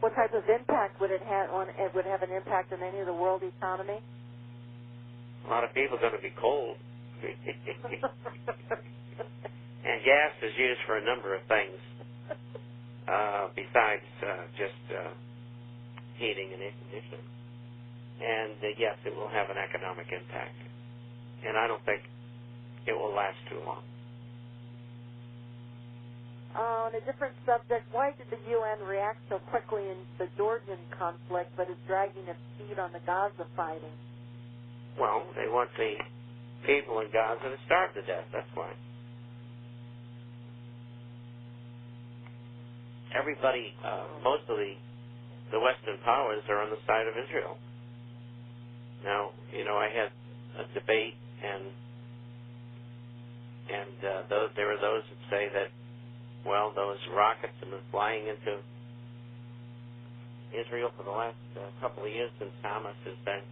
What type of impact would it have on? It would have an impact on any of the world economy? A lot of people are going to be cold. And gas is used for a number of things besides just heating and air conditioning. And yes, it will have an economic impact. And I don't think it will last too long. On a different subject, why did the UN react so quickly in the Georgian conflict, but is dragging its feet on the Gaza fighting? Well, they want the people in Gaza to starve to death. That's why. Everybody, most of the Western powers are on the side of Israel. Now, I had a debate, and there are those that say that, well, those rockets have been flying into Israel for the last couple of years since Hamas has been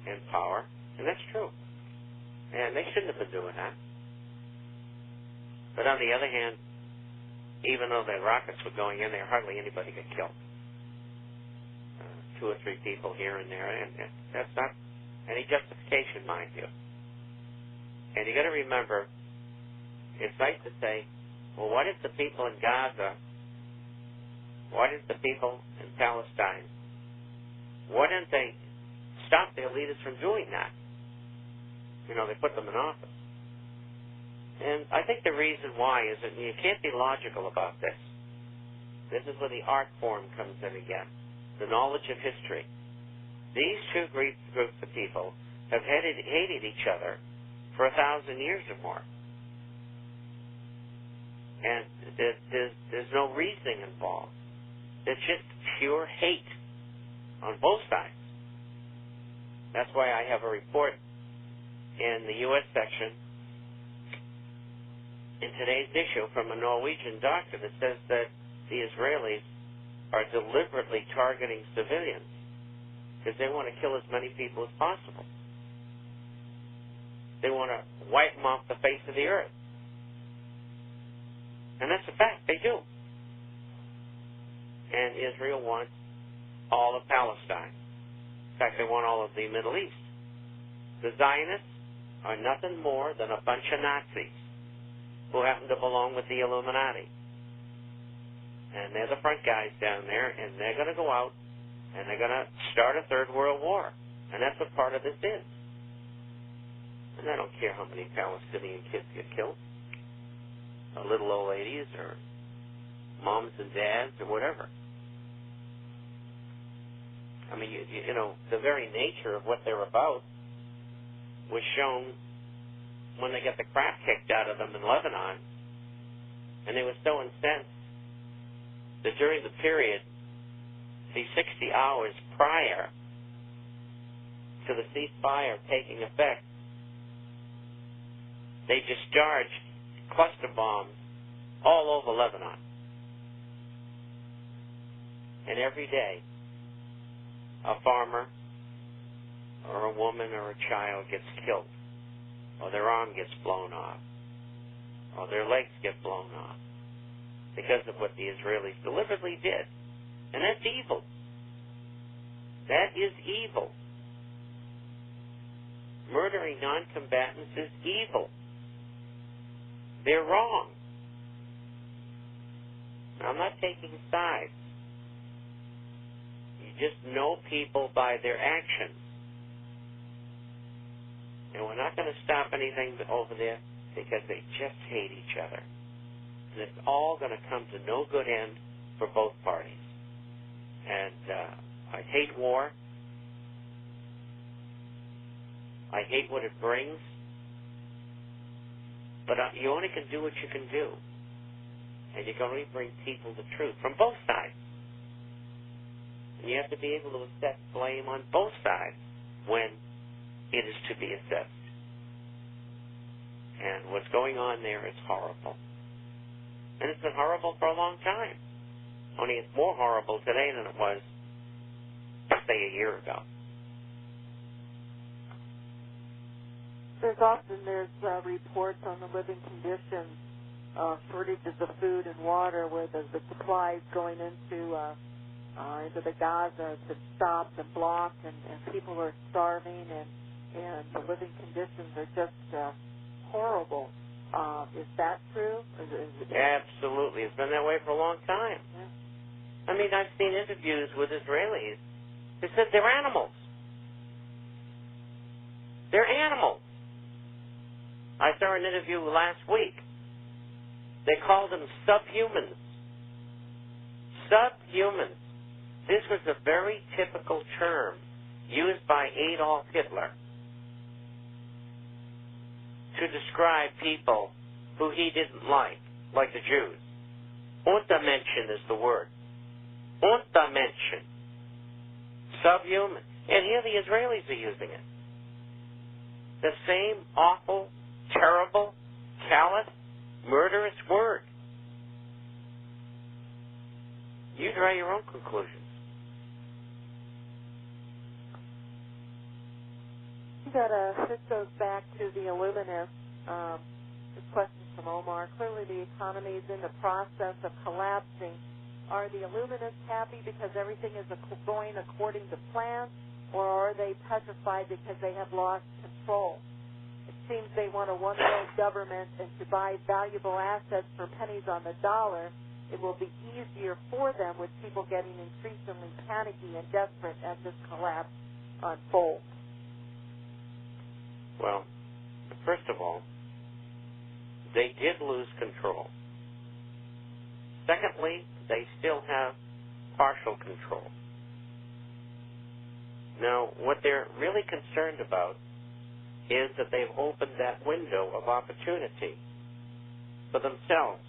in power, and that's true. And they shouldn't have been doing that. But on the other hand, even though the rockets were going in there, hardly anybody got killed. 2 or 3 people here and there, and that's not any justification, mind you. And you got to remember, it's nice to say, well, why did the people in Gaza, why did the people in Palestine, why didn't they stop their leaders from doing that? They put them in office. And I think the reason why is that you can't be logical about this. This is where the art form comes in again, the knowledge of history. These two groups of people have hated each other for 1,000 years or more. And there's no reasoning involved. It's just pure hate on both sides. That's why I have a report in the U.S. section in today's issue from a Norwegian doctor that says that the Israelis are deliberately targeting civilians because they want to kill as many people as possible. They want to wipe them off the face of the earth. And that's a fact. They do. And Israel wants all of Palestine. In fact, they want all of the Middle East. The Zionists are nothing more than a bunch of Nazis who happen to belong with the Illuminati. And they're the front guys down there, and they're going to go out, and they're going to start a third world war. And that's what part of this is. And I don't care how many Palestinian kids get killed. Little old ladies or moms and dads or whatever. I mean, the very nature of what they're about was shown when they got the crap kicked out of them in Lebanon, and they were so incensed that during the period, the 60 hours prior to the ceasefire taking effect, they discharged cluster bombs all over Lebanon. And every day, a farmer or a woman or a child gets killed, or their arm gets blown off, or their legs get blown off because of what the Israelis deliberately did. And that's evil. That is evil. Murdering non-combatants is evil. They're wrong. Now, I'm not taking sides. You just know people by their actions. And we're not going to stop anything over there because they just hate each other. And it's all going to come to no good end for both parties. And I hate war. I hate what it brings. But you only can do what you can do. And you can only bring people the truth from both sides. And you have to be able to assess blame on both sides when it is to be assessed. And what's going on there is horrible. And it's been horrible for a long time. Only it's more horrible today than it was, say, a year ago. There's reports on the living conditions, shortages of food and water, where the supplies going into into the Gaza has been stopped and blocked, and people are starving, and the living conditions are just horrible. Is that true? Absolutely. It's been that way for a long time. Yeah. I mean, I've seen interviews with Israelis. They said they're animals. They're animals. I saw an interview last week. They called them subhumans. Subhumans. This was a very typical term used by Adolf Hitler to describe people who he didn't like the Jews. Untermenschen is the word. Untermenschen. Subhuman. And here the Israelis are using it. The same awful, terrible, callous, murderous word. You draw your own conclusions. This goes back to the Illuminists. This question from Omar. Clearly the economy is in the process of collapsing. Are the Illuminists happy because everything is going according to plan, or are they petrified because they have lost control? It seems they want a one-world government, and to buy valuable assets for pennies on the dollar, it will be easier for them, with people getting increasingly panicky and desperate as this collapse unfolds. Well, first of all, they did lose control. Secondly, they still have partial control. Now, what they're really concerned about is that they've opened that window of opportunity for themselves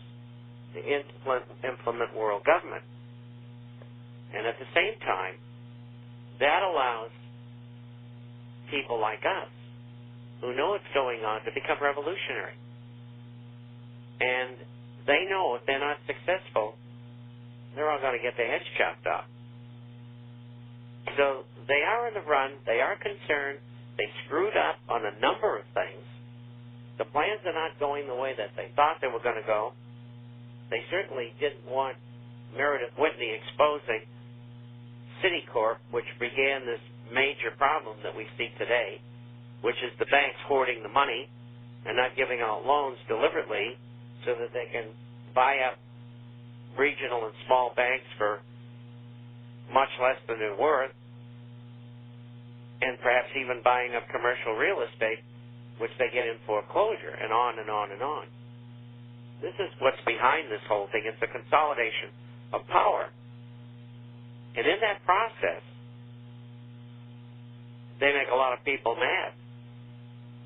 to implement world government. And at the same time, that allows people like us who know what's going on to become revolutionary. And they know if they're not successful, they're all going to get their heads chopped off. So they are in the run. They are concerned. They screwed up on a number of things. The plans are not going the way that they thought they were going to go. They certainly didn't want Meredith Whitney exposing Citicorp, which began this major problem that we see today, which is the banks hoarding the money and not giving out loans deliberately so that they can buy up regional and small banks for much less than they're worth, and perhaps even buying up commercial real estate, which they get in foreclosure, and on and on and on. This is what's behind this whole thing. It's a consolidation of power. And in that process, they make a lot of people mad.